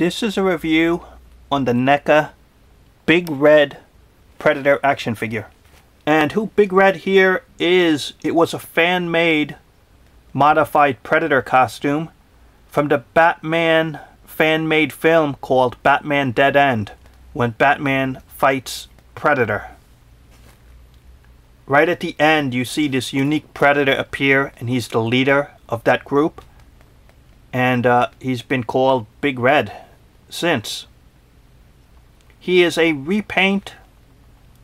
This is a review on the NECA Big Red Predator action figure. And who Big Red here is, it was a fan-made modified Predator costume from the Batman fan-made film called Batman Dead End, when Batman fights Predator. Right at the end you see this unique Predator appear, and he's the leader of that group. And he's been called Big Red since. He is a repaint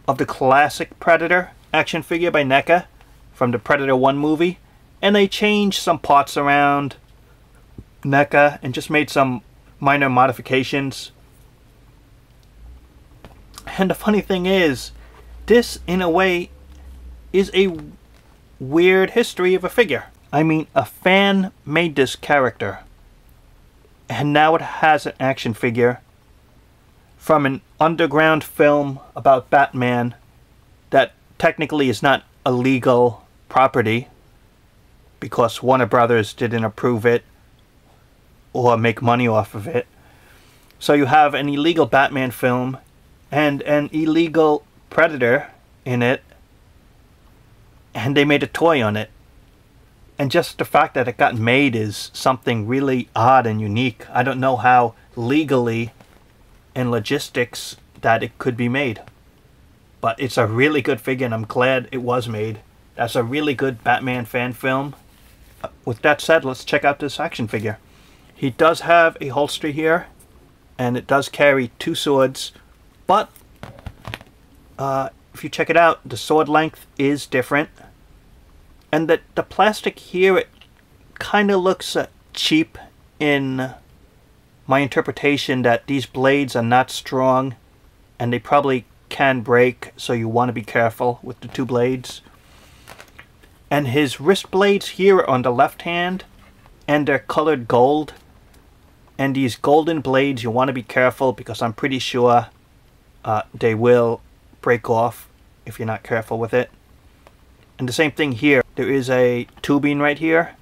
of the classic Predator action figure by NECA from the Predator 1 movie, and they changed some parts around NECA and just made some minor modifications. And the funny thing is, this in a way is a weird history of a figure. I mean, a fan made this character, and now it has an action figure from an underground film about Batman that technically is not a legal property because Warner Brothers didn't approve it or make money off of it. So you have an illegal Batman film and an illegal Predator in it, and they made a toy on it. And just the fact that it got made is something really odd and unique. I don't know how legally and logistics that it could be made. But it's a really good figure, and I'm glad it was made. That's a really good Batman fan film. With that said, let's check out this action figure. He does have a holster here, and it does carry two swords. But if you check it out, the sword length is different. And the plastic here, it kind of looks cheap in my interpretation that these blades are not strong and they probably can break, so you want to be careful with the two blades. And his wrist blades here are on the left hand, and they're colored gold. And these golden blades, you want to be careful because I'm pretty sure they will break off if you're not careful with it. And the same thing here. There is a tubing right here,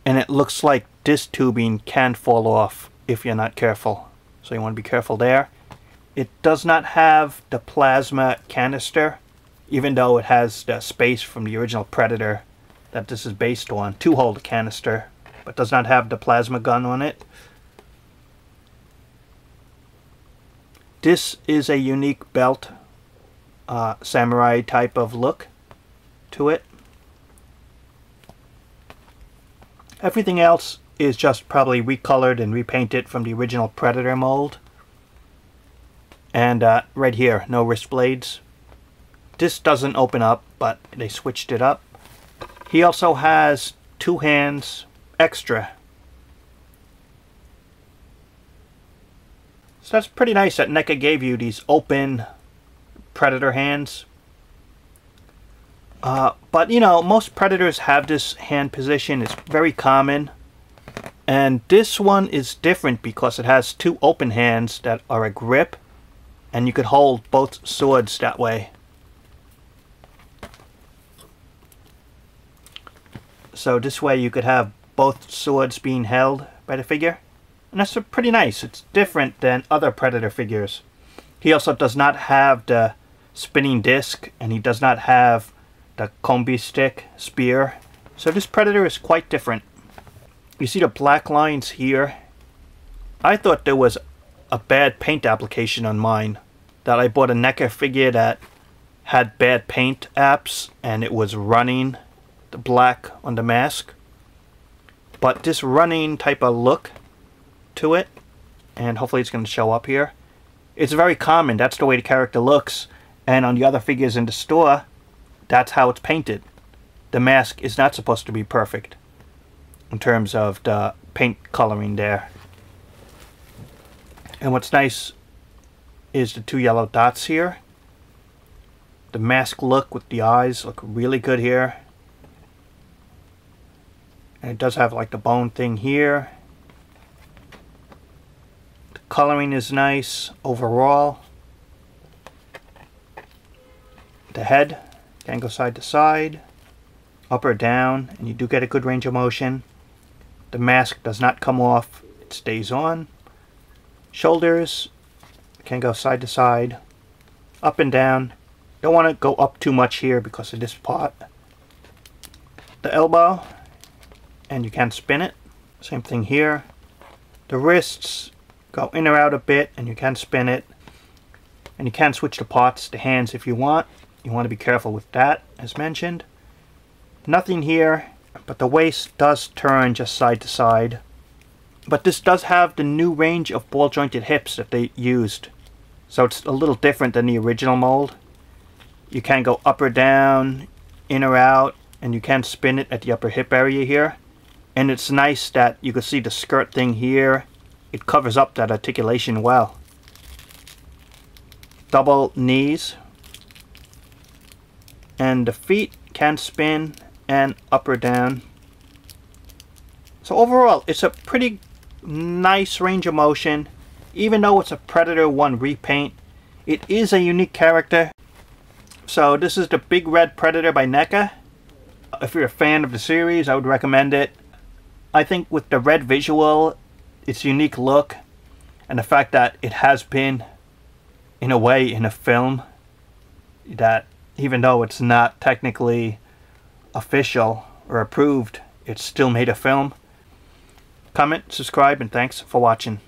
and it looks like this tubing can fall off if you're not careful. So you want to be careful there. It does not have the plasma canister, even though it has the space from the original Predator that this is based on to hold a canister, but does not have the plasma gun on it. This is a unique belt, samurai type of look to it. Everything else is just probably recolored and repainted from the original Predator mold. And right here, no wrist blades. This doesn't open up, but they switched it up. He also has two hands extra. So that's pretty nice that NECA gave you these open Predator hands. But you know, most Predators have this hand position. It's very common. And this one is different because it has two open hands that are a grip, and you could hold both swords that way. So this way you could have both swords being held by the figure. And that's pretty nice. It's different than other Predator figures. He also does not have the spinning disc, and he does not have the combi stick spear. So this Predator is quite different. You see the black lines here. I thought there was a bad paint application on mine. That I bought a NECA figure that had bad paint apps and it was running the black on the mask. But this running type of look to it, and hopefully it's going to show up here, it's very common. That's the way the character looks. And on the other figures in the store, that's how it's painted. The mask is not supposed to be perfect in terms of the paint coloring there. And what's nice is the two yellow dots here. The mask look with the eyes look really good here. And it does have like the bone thing here. The coloring is nice overall. The head can go side to side, up or down, and you do get a good range of motion. The mask does not come off, it stays on. Shoulders can go side to side, up and down. Don't want to go up too much here because of this pot. The elbow, and you can spin it. Same thing here. The wrists go in or out a bit, and you can spin it. And you can switch the pots to hands if you want. You want to be careful with that, as mentioned. Nothing here, but the waist does turn just side to side. But this does have the new range of ball jointed hips that they used. So it's a little different than the original mold. You can go up or down, in or out, and you can spin it at the upper hip area here. And it's nice that you can see the skirt thing here. It covers up that articulation well. Double knees. And the feet can spin and up or down. So overall, it's a pretty nice range of motion. Even though it's a Predator 1 repaint, it is a unique character. So this is the Big Red Predator by NECA. If you're a fan of the series, I would recommend it. I think with the red visual, its unique look, and the fact that it has been, in a way, in a film, that even though it's not technically official or approved, it's still made a film. Comment, subscribe, and thanks for watching.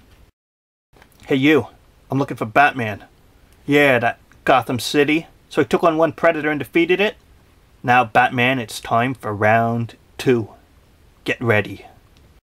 Hey you, I'm looking for Batman. Yeah, that Gotham City. So he took on one Predator and defeated it. Now Batman, it's time for round 2. Get ready.